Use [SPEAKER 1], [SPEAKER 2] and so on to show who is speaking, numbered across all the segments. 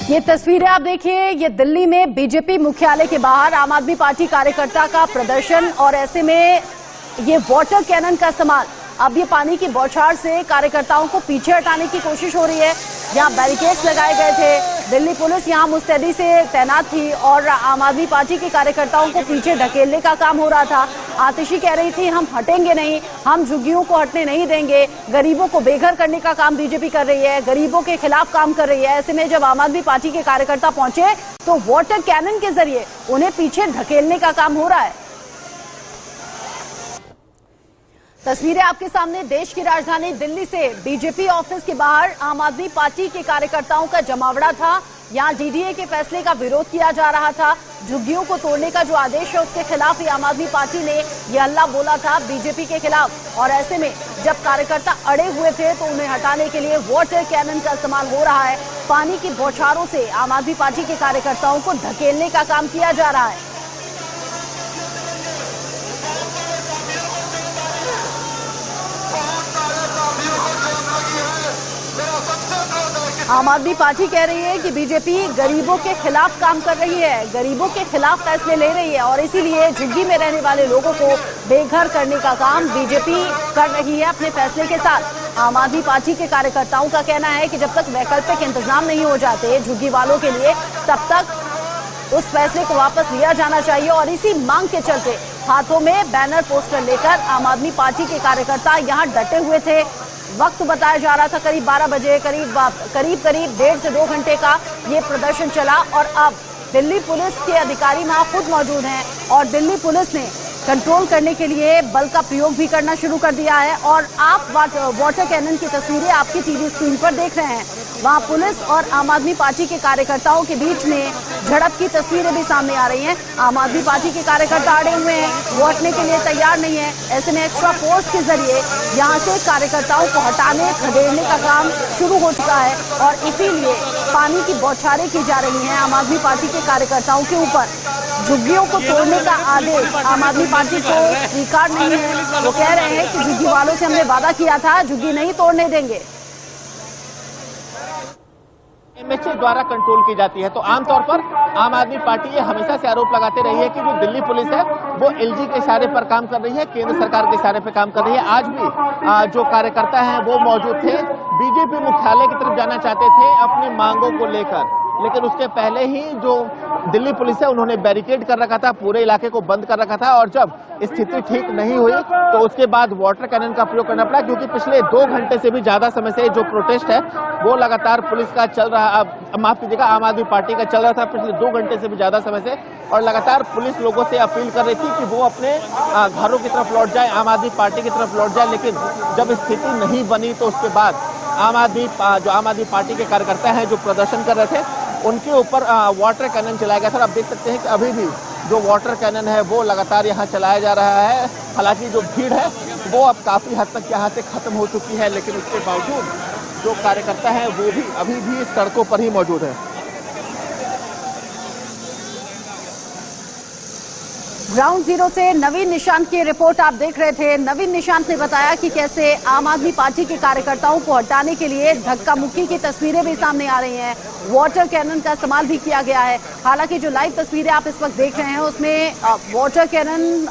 [SPEAKER 1] ये तस्वीरें आप देखिए, ये दिल्ली में बीजेपी मुख्यालय के बाहर आम आदमी पार्टी कार्यकर्ता का प्रदर्शन और ऐसे में ये वाटर कैनन का इस्तेमाल। अब ये पानी की बौछार से कार्यकर्ताओं को पीछे हटाने की कोशिश हो रही है। यहाँ बैरिकेड्स लगाए गए थे, दिल्ली पुलिस यहाँ मुस्तैदी से तैनात थी और आम आदमी पार्टी के कार्यकर्ताओं को पीछे ढकेलने का काम हो रहा था। आतिशी कह रही थी हम हटेंगे नहीं, हम झुग्गियों को हटने नहीं देंगे। गरीबों को बेघर करने का काम बीजेपी कर रही है, गरीबों के खिलाफ काम कर रही है। ऐसे में जब आम आदमी पार्टी के कार्यकर्ता पहुंचे तो वाटर कैनन के जरिए उन्हें पीछे ढकेलने का काम हो रहा है। तस्वीरें आपके सामने देश की राजधानी दिल्ली से बीजेपी ऑफिस के बाहर आम आदमी पार्टी के कार्यकर्ताओं का जमावड़ा था। यहां डीडीए के फैसले का विरोध किया जा रहा था। झुग्गियों को तोड़ने का जो आदेश है उसके खिलाफ ही आम आदमी पार्टी ने यह हल्ला बोला था बीजेपी के खिलाफ। और ऐसे में जब कार्यकर्ता अड़े हुए थे तो उन्हें हटाने के लिए वाटर कैनन का इस्तेमाल हो रहा है। पानी की बौछारों से आम आदमी पार्टी के कार्यकर्ताओं को धकेलने का काम किया जा रहा है। आम आदमी पार्टी कह रही है कि बीजेपी गरीबों के खिलाफ काम कर रही है, गरीबों के खिलाफ फैसले ले रही है और इसीलिए झुग्गी में रहने वाले लोगों को बेघर करने का काम बीजेपी कर रही है अपने फैसले के साथ। आम आदमी पार्टी के कार्यकर्ताओं का कहना है कि जब तक वैकल्पिक इंतजाम नहीं हो जाते झुग्गी वालों के लिए, तब तक उस फैसले को वापस लिया जाना चाहिए। और इसी मांग के चलते हाथों में बैनर पोस्टर लेकर आम आदमी पार्टी के कार्यकर्ता यहाँ डटे हुए थे। वक्त बताया जा रहा था करीब 12 बजे, करीब 1.5 से 2 घंटे का ये प्रदर्शन चला। और अब दिल्ली पुलिस के अधिकारी वहां खुद मौजूद हैं और दिल्ली पुलिस ने कंट्रोल करने के लिए बल का प्रयोग भी करना शुरू कर दिया है। और आप वाटर कैनन की तस्वीरें आपकी टीवी स्क्रीन पर देख रहे हैं। वहां पुलिस और आम आदमी पार्टी के कार्यकर्ताओं के बीच में झड़प की तस्वीरें भी सामने आ रही हैं। आम आदमी पार्टी के कार्यकर्ता अड़े हुए हैं, वो हटने के लिए तैयार नहीं है। ऐसे में एक्स्ट्रा फोर्स के जरिए यहाँ से कार्यकर्ताओं को हटाने खदेड़ने का काम शुरू हो चुका है और इसीलिए पानी की बौछारें की जा रही हैं आम आदमी पार्टी के कार्यकर्ताओं के ऊपर। झुग्गियों को तोड़ने का आदेश आम आदमी पार्टी को स्वीकार नहीं है। वो कह रहे हैं कि झुग्गी वालों से हमने वादा किया था, झुग्गी नहीं तोड़ने देंगे।
[SPEAKER 2] एमएचए द्वारा कंट्रोल की जाती है। तो आमतौर पर आम आदमी पार्टी ये हमेशा से आरोप लगाते रही है कि जो दिल्ली पुलिस है वो एलजी के इशारे पर काम कर रही है, केंद्र सरकार के इशारे पर काम कर रही है। आज भी जो कार्यकर्ता हैं वो मौजूद थे, बीजेपी मुख्यालय की तरफ जाना चाहते थे अपनी मांगों को लेकर, लेकिन उसके पहले ही जो दिल्ली पुलिस है उन्होंने बैरिकेड कर रखा था, पूरे इलाके को बंद कर रखा था। और जब स्थिति ठीक नहीं हुई तो उसके बाद वाटर कैनन का प्रयोग करना पड़ा, क्योंकि पिछले 2 घंटे से भी ज्यादा समय से जो प्रोटेस्ट है वो लगातार पुलिस का चल रहा, माफ कीजिएगा, आम आदमी पार्टी का चल रहा था पिछले 2 घंटे से भी ज्यादा समय से। और लगातार पुलिस लोगों से अपील कर रही थी कि वो अपने घरों की तरफ लौट जाए, आम आदमी पार्टी की तरफ लौट जाए। लेकिन जब स्थिति नहीं बनी तो उसके बाद आम आदमी पार्टी के कार्यकर्ता हैं जो प्रदर्शन कर रहे थे उनके ऊपर वाटर कैनन चलाया गया था। आप देख सकते हैं कि अभी भी जो वाटर कैनन है वो लगातार यहाँ चलाया जा रहा है। हालांकि जो भीड़ है वो अब काफी हद तक यहाँ से खत्म हो चुकी है, लेकिन उसके बावजूद जो कार्यकर्ता है वो भी अभी भी सड़कों पर ही मौजूद है।
[SPEAKER 1] ग्राउंड जीरो से नवीन निशांत की रिपोर्ट आप देख रहे थे। नवीन निशांत ने बताया कि कैसे आम आदमी पार्टी के कार्यकर्ताओं को हटाने के लिए धक्का मुक्की की तस्वीरें भी सामने आ रही हैं। वाटर कैनन का इस्तेमाल भी किया गया है। हालांकि जो लाइव तस्वीरें आप इस वक्त देख रहे हैं उसमें वाटर कैनन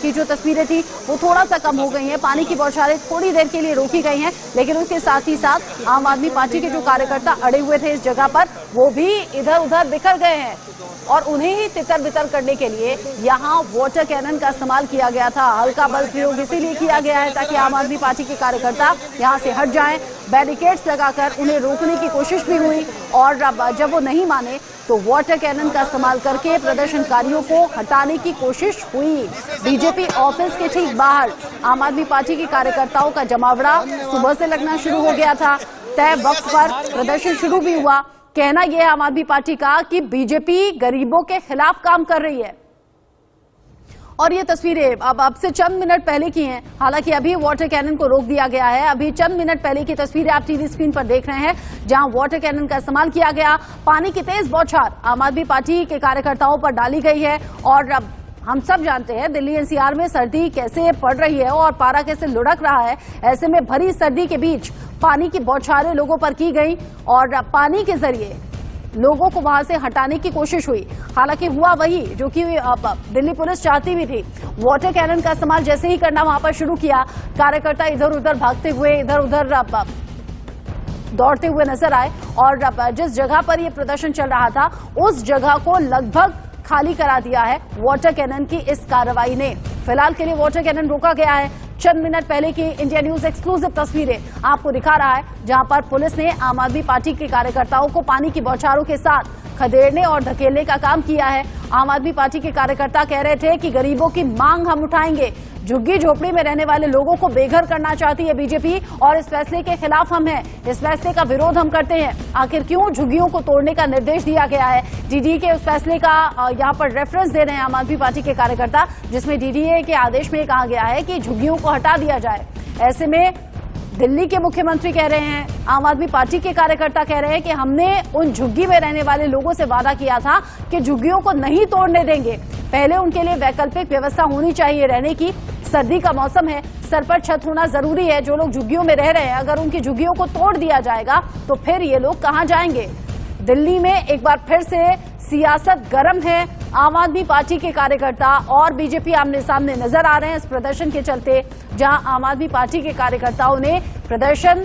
[SPEAKER 1] की जो तस्वीरें थी वो थोड़ा सा कम हो गई हैं। पानी की बौछारें थोड़ी देर के लिए रोकी गई हैं, लेकिन उसके साथ ही साथ आम आदमी पार्टी के जो कार्यकर्ता अड़े हुए थे इस जगह पर वो भी इधर उधर बिखर गए हैं और उन्हें ही तितर बितर करने के लिए यहाँ वाटर कैनन का इस्तेमाल किया गया था। हल्का बल प्रयोग इसीलिए किया गया है ताकि आम आदमी पार्टी के कार्यकर्ता यहाँ से हट जाएं। बैरिकेड्स लगाकर उन्हें रोकने की कोशिश भी हुई और जब वो नहीं माने तो वाटर कैनन का इस्तेमाल करके प्रदर्शनकारियों को हटाने की कोशिश हुई। बीजेपी ऑफिस के ठीक बाहर आम आदमी पार्टी के कार्यकर्ताओं का जमावड़ा सुबह से लगना शुरू हो गया था। तय वक्त पर प्रदर्शन शुरू भी हुआ। कहना यह है आम आदमी पार्टी का कि बीजेपी गरीबों के खिलाफ काम कर रही है। और ये तस्वीरें अब से चंद मिनट पहले की हैं। हालांकि अभी वाटर कैनन को रोक दिया गया है। अभी चंद मिनट पहले की तस्वीरें आप टीवी स्क्रीन पर देख रहे हैं, जहां वाटर कैनन का इस्तेमाल किया गया। पानी की तेज बौछार आम आदमी पार्टी के कार्यकर्ताओं पर डाली गई है। और अब हम सब जानते हैं दिल्ली एनसीआर में सर्दी कैसे पड़ रही है और पारा कैसे लुढ़क रहा है। ऐसे में भरी सर्दी के बीच पानी की बौछारें लोगों पर की गई और पानी के जरिए लोगों को वहां से हटाने की कोशिश हुई। हालांकि हुआ वही जो कि दिल्ली पुलिस चाहती भी थी। वाटर कैनन का इस्तेमाल जैसे ही करना वहां पर शुरू किया, कार्यकर्ता इधर उधर भागते हुए, इधर उधर दौड़ते हुए नजर आए और जिस जगह पर यह प्रदर्शन चल रहा था उस जगह को लगभग खाली करा दिया है वाटर कैनन की इस कार्रवाई ने। फिलहाल के लिए वाटर कैनन रोका गया है। चंद मिनट पहले की इंडिया न्यूज एक्सक्लूसिव तस्वीरें आपको दिखा रहा है, जहां पर पुलिस ने आम आदमी पार्टी के कार्यकर्ताओं को पानी की बौछारों के साथ खदेड़ने और धकेलने का काम किया है। आम आदमी पार्टी के कार्यकर्ता कह रहे थे कि गरीबों की मांग हम उठाएंगे। झुग्गी झोपड़ी में रहने वाले लोगों को बेघर करना चाहती है बीजेपी और इस फैसले के खिलाफ हम हैं। इस फैसले का विरोध हम करते हैं। आखिर क्यों झुग्गियों को तोड़ने का निर्देश दिया गया है? डीडीए के उस फैसले का यहाँ पर रेफरेंस दे रहे हैं आम आदमी पार्टी के कार्यकर्ता, जिसमें डीडीए के आदेश में कहा गया है कि झुग्गियों को हटा दिया जाए। ऐसे में दिल्ली के मुख्यमंत्री कह रहे हैं, आम आदमी पार्टी के कार्यकर्ता कह रहे हैं कि हमने उन झुग्गी में रहने वाले लोगों से वादा किया था कि झुग्गियों को नहीं तोड़ने देंगे। पहले उनके लिए वैकल्पिक व्यवस्था होनी चाहिए रहने की। सर्दी का मौसम है, सर पर छत होना जरूरी है। जो लोग झुग्गियों में रह रहे हैं, अगर उनकी झुग्गियों को तोड़ दिया जाएगा तो फिर ये लोग कहां जाएंगे? दिल्ली में एक बार फिर से सियासत गर्म है। आम आदमी पार्टी के कार्यकर्ता और बीजेपी आमने सामने नजर आ रहे हैं इस प्रदर्शन के चलते, जहां आम आदमी पार्टी के कार्यकर्ताओं ने प्रदर्शन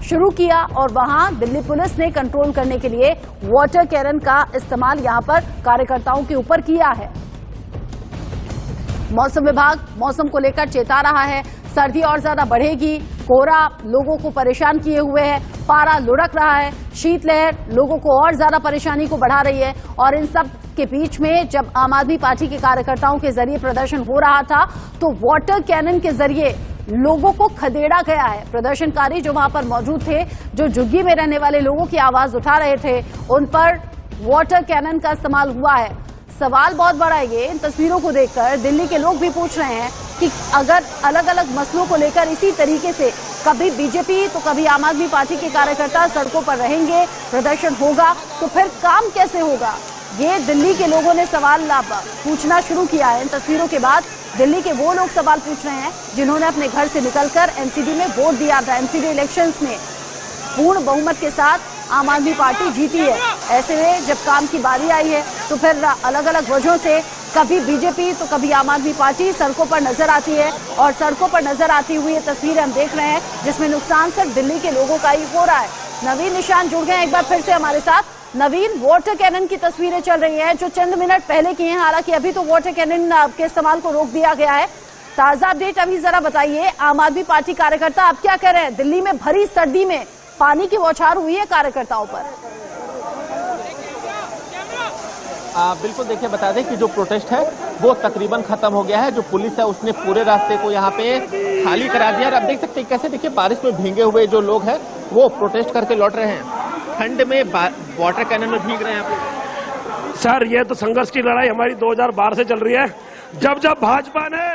[SPEAKER 1] शुरू किया और वहां दिल्ली पुलिस ने कंट्रोल करने के लिए वाटर कैनन का इस्तेमाल यहां पर कार्यकर्ताओं के ऊपर किया है। मौसम विभाग मौसम को लेकर चेता रहा है, सर्दी और ज्यादा बढ़ेगी। कोहरा लोगों को परेशान किए हुए है, पारा लुढ़क रहा है, शीतलहर लोगों को और ज्यादा परेशानी को बढ़ा रही है। और इन सब के बीच में जब आम आदमी पार्टी के कार्यकर्ताओं के जरिए प्रदर्शन हो रहा था तो वाटर कैनन के जरिए लोगों को खदेड़ा गया है। प्रदर्शनकारी जो वहां पर मौजूद थे, जो झुग्गी में रहने वाले लोगों की आवाज उठा रहे थे, उन पर वाटर कैनन का इस्तेमाल हुआ है। सवाल बहुत बड़ा है ये, इन तस्वीरों को देखकर दिल्ली के लोग भी पूछ रहे हैं कि अगर अलग अलग मसलों को लेकर इसी तरीके से कभी बीजेपी तो कभी आम आदमी पार्टी के कार्यकर्ता सड़कों पर रहेंगे, प्रदर्शन होगा, तो फिर काम कैसे होगा? ये दिल्ली के लोगों ने सवाल पूछना शुरू किया है। इन तस्वीरों के बाद दिल्ली के वो लोग सवाल पूछ रहे हैं जिन्होंने अपने घर से निकलकर एमसीडी में वोट दिया था। एमसीडी इलेक्शंस में पूर्ण बहुमत के साथ आम आदमी पार्टी जीती है। ऐसे में जब काम की बारी आई है तो फिर अलग अलग वजहों से कभी बीजेपी तो कभी आम आदमी पार्टी सड़कों पर नजर आती है। और सड़कों पर नजर आती हुई ये तस्वीरें हम देख रहे हैं जिसमें नुकसान सिर्फ दिल्ली के लोगों का ही हो रहा है। नवीन निशान जुड़ गए एक बार फिर से हमारे साथ। नवीन, वाटर कैनन की तस्वीरें चल रही हैं जो चंद मिनट पहले की हैं, हालांकि अभी तो वाटर कैनन के इस्तेमाल को रोक दिया गया है। ताजा अपडेट अभी जरा बताइए, आम आदमी पार्टी कार्यकर्ता आप क्या कह रहे हैं? दिल्ली में भरी सर्दी में पानी की बौछार हुई है कार्यकर्ताओं पर।
[SPEAKER 2] बिल्कुल, देखिए बता दें कि जो प्रोटेस्ट है वो तकरीबन खत्म हो गया है। जो पुलिस है उसने पूरे रास्ते को यहाँ पे खाली करा दिया। और आप देख सकते हैं कैसे, देखिए बारिश में भीगे हुए जो लोग हैं वो प्रोटेस्ट करके लौट रहे हैं। ठंड में वाटर कैनन में भीग रहे हैं।
[SPEAKER 3] सर, ये तो संघर्ष की लड़ाई हमारी 2012 से चल रही है। जब जब भाजपा ने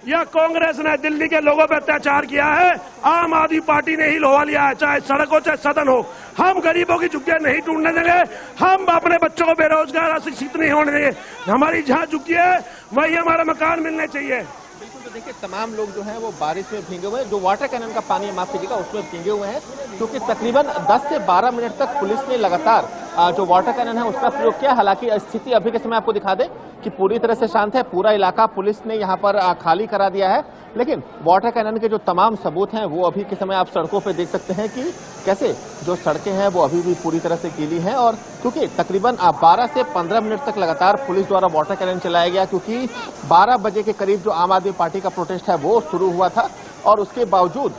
[SPEAKER 3] या कांग्रेस ने दिल्ली के लोगों पर अत्याचार किया है, आम आदमी पार्टी ने ही लोहा लिया है, चाहे सड़क हो चाहे सदन हो। हम गरीबों की झुग्गियां नहीं टूटने देंगे, हम अपने बच्चों को बेरोजगार अशिक्षित नहीं होने देंगे। हमारी जहां झुग्गी है वही हमारा मकान मिलने चाहिए।
[SPEAKER 2] बिल्कुल, तो देखिए तमाम लोग जो हैं वो बारिश में भीगे हुए हैं। जो वाटर कैनन का पानी माफ कीजिएगा उसमें भीगे हुए हैं, क्योंकि तकरीबन 10 से 12 मिनट तक पुलिस ने लगातार जो वाटर कैनन है उसका प्रयोग किया। हालांकि स्थिति अभी के समय आपको दिखा दें कि पूरी तरह से शांत है। पूरा इलाका पुलिस ने यहाँ पर खाली करा दिया है, लेकिन वाटर कैनन के जो तमाम सबूत हैं वो अभी के समय आप सड़कों पे देख सकते हैं कि कैसे जो सड़कें हैं वो अभी भी पूरी तरह से गीली हैं। और क्योंकि तकरीबन 12 से 15 मिनट तक लगातार पुलिस द्वारा वाटर कैनन चलाया गया, क्योंकि 12 बजे के करीब जो आम आदमी पार्टी का प्रोटेस्ट है वो शुरू हुआ था और उसके बावजूद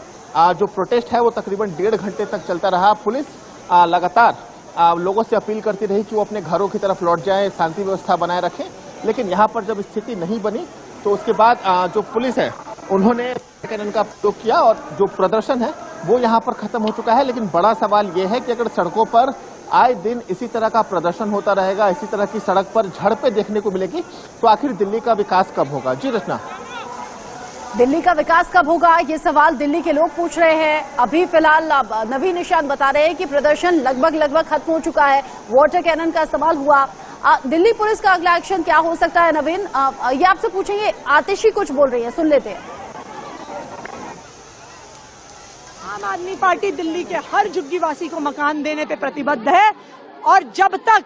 [SPEAKER 2] जो प्रोटेस्ट है वो तकरीबन 1.5 घंटे तक चलता रहा। पुलिस लगातार लोगों से अपील करती रही कि वो अपने घरों की तरफ लौट जाएं, शांति व्यवस्था बनाए रखें। लेकिन यहाँ पर जब स्थिति नहीं बनी तो उसके बाद जो पुलिस है उन्होंने कैनन का प्रयोग किया और जो प्रदर्शन है वो यहाँ पर खत्म हो चुका है। लेकिन बड़ा सवाल ये है कि अगर सड़कों पर आए दिन इसी तरह का प्रदर्शन होता रहेगा, इसी तरह की सड़क पर झड़पें देखने को मिलेगी, तो आखिर दिल्ली का विकास कब होगा? जी रचना,
[SPEAKER 1] दिल्ली का विकास कब होगा, ये सवाल दिल्ली के लोग पूछ रहे हैं। अभी फिलहाल नवीन निशान बता रहे हैं कि प्रदर्शन लगभग खत्म हो चुका है, वाटर कैनन का इस्तेमाल हुआ। दिल्ली पुलिस का अगला एक्शन क्या हो सकता है? नवीन, ये आपसे पूछेंगे। आतिशी कुछ बोल रही है, सुन लेते हैं।
[SPEAKER 4] आम आदमी पार्टी दिल्ली के हर झुग्गीवासी को मकान देने पे प्रतिबद्ध है। और जब तक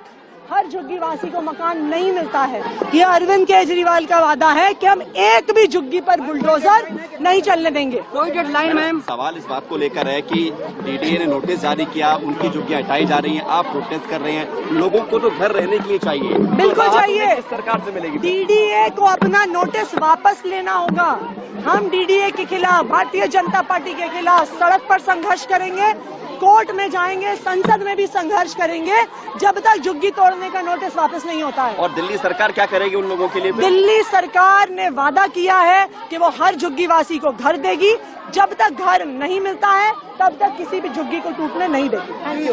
[SPEAKER 4] हर झुग्गीवासी को मकान नहीं मिलता है, ये अरविंद केजरीवाल का वादा है कि हम एक भी झुग्गी पर बुलडोजर नहीं चलने देंगे। कोई डेडलाइन मैम?
[SPEAKER 5] सवाल इस बात को लेकर है कि डीडीए ने नोटिस जारी किया, उनकी झुग्गियां हटाई जा रही हैं, आप प्रोटेस्ट कर रहे हैं। लोगों को तो घर रहने के लिए चाहिए,
[SPEAKER 4] बिल्कुल चाहिए।
[SPEAKER 5] सरकार से मिलेगी।
[SPEAKER 4] डीडीए को अपना नोटिस वापस लेना होगा। हम डीडीए के खिलाफ, भारतीय जनता पार्टी के खिलाफ सड़क पर संघर्ष करेंगे, कोर्ट में जाएंगे, संसद में भी संघर्ष करेंगे जब तक झुग्गी तोड़ने का नोटिस वापस नहीं होता है।
[SPEAKER 5] और दिल्ली सरकार क्या करेगी उन लोगों के लिए?
[SPEAKER 4] दिल्ली सरकार ने वादा किया है कि वो हर झुग्गीवासी को घर देगी। जब तक घर नहीं मिलता है तब तक किसी भी झुग्गी को टूटने नहीं देगी।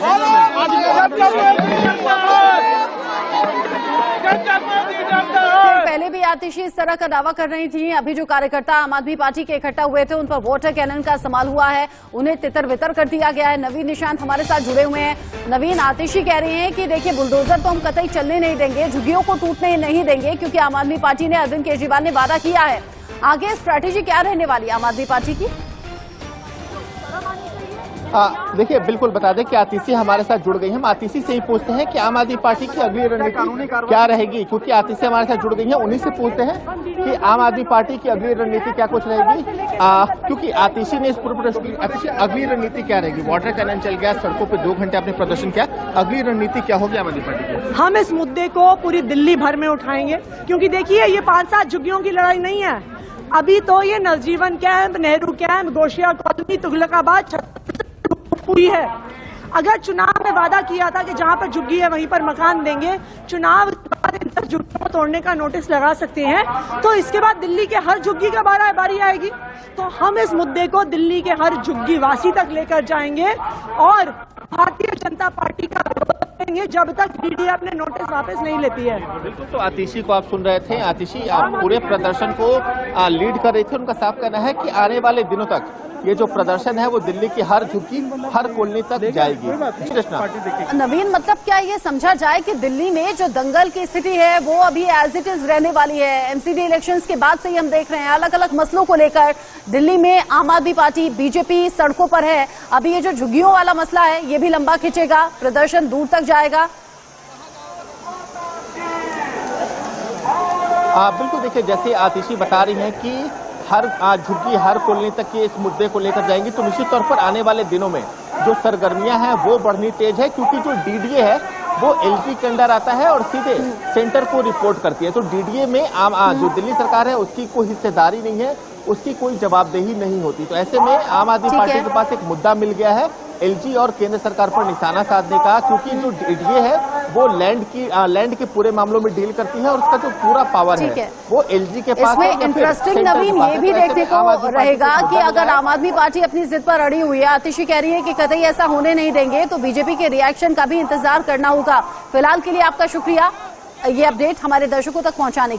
[SPEAKER 1] पहले भी आतिशी इस तरह का दावा कर रही थी। अभी जो कार्यकर्ता आम आदमी पार्टी के इकट्ठा हुए थे उन पर वाटर कैनन का इस्तेमाल हुआ है, उन्हें तितर बितर कर दिया गया है। नवीन निशांत हमारे साथ जुड़े हुए हैं। नवीन, आतिशी कह रही हैं कि देखिए बुलडोजर तो हम कतई चलने नहीं देंगे, झुग्गियों को टूटने नहीं देंगे, क्योंकि आम आदमी पार्टी ने, अरविंद केजरीवाल ने वादा किया है। आगे स्ट्रैटेजी क्या रहने वाली है आम आदमी पार्टी की?
[SPEAKER 2] देखिए, बिल्कुल बता दें कि आतिशी हमारे साथ जुड़ गई हैं। हम आतिशी से ही पूछते हैं कि आम आदमी पार्टी की अगली रणनीति क्या रहेगी, क्योंकि आतिशी हमारे साथ जुड़ गई हैं। उन्हीं से पूछते हैं कि आम आदमी पार्टी की अगली रणनीति क्या कुछ रहेगी, क्योंकि आतिशी ने इस पूरे प्रदर्शन की। आतिशी, अगली रणनीति क्या रहेगी? वाटर कैनन चल गया, सड़कों पर 2 घंटे आपने प्रदर्शन किया, अगली रणनीति क्या होगी आम आदमी पार्टी की?
[SPEAKER 4] हम इस मुद्दे को पूरी दिल्ली भर में उठाएंगे, क्योंकि देखिए ये 5-7 झुग्गियों की लड़ाई नहीं है। अभी तो ये Navjivan camp, Nehru camp, Gausia colony, Tughlakabad हुई है। अगर चुनाव में वादा किया था कि जहां पर झुग्गी है वहीं पर मकान देंगे, चुनाव के बाद इन सब झुग्गियों को तोड़ने का नोटिस लगा सकते हैं, तो इसके बाद दिल्ली के हर झुग्गी का बारी आएगी। तो हम इस मुद्दे को दिल्ली के हर झुग्गी वासी तक लेकर जाएंगे और भारतीय जनता पार्टी का विरोध करेंगे जब तक डीडीए अपने नोटिस वापस नहीं लेती है।
[SPEAKER 2] बिल्कुल, तो आतिशी को आप सुन रहे थे। आतिशी आप पूरे प्रदर्शन को लीड कर रही थी। उनका साफ कहना है कि आने वाले दिनों तक ये जो प्रदर्शन है वो दिल्ली की हर झुग्गी, हर कॉलोनी तक जाएगी।
[SPEAKER 1] नवीन, मतलब क्या ये समझा जाए कि दिल्ली में जो दंगल की स्थिति है वो अभी एज इट इज रहने वाली है? एमसीडी इलेक्शंस के बाद से ही हम देख रहे हैं अलग अलग मसलों को लेकर दिल्ली में आम आदमी पार्टी, बीजेपी सड़कों पर है। अभी ये जो झुग्गियों वाला मसला है ये भी लंबा खिंचेगा, प्रदर्शन दूर तक जाएगा।
[SPEAKER 2] बिल्कुल, देखिए जैसे आतिशी बता रही हैं कि हर झुग्गी, हर कॉलोनी तक के इस मुद्दे को लेकर जाएंगी, तो निश्चित तौर पर आने वाले दिनों में जो सरगर्मियां हैं वो बढ़नी तेज है, क्योंकि जो डीडीए है वो एलजी के अंडर आता है और सीधे सेंटर को रिपोर्ट करती है। तो डीडीए में जो दिल्ली सरकार है उसकी कोई हिस्सेदारी नहीं है, उसकी कोई जवाबदेही नहीं होती। तो ऐसे में आम आदमी पार्टी के पास एक मुद्दा मिल गया है एलजी और केंद्र सरकार पर निशाना साधने का, क्योंकि जो डीडीए है वो लैंड के पूरे मामलों में डील करती है और उसका जो पूरा पावर है वो एलजी के पास है।
[SPEAKER 1] इसमें इंटरेस्टिंग नवीन ये भी देखने को रहेगा कि अगर आम आदमी पार्टी अपनी जिद पर अड़ी हुई है, आतिशी कह रही है कि कतई ऐसा होने नहीं देंगे, तो बीजेपी के रिएक्शन का भी इंतजार करना होगा। फिलहाल के लिए आपका शुक्रिया ये अपडेट हमारे दर्शकों तक पहुंचाने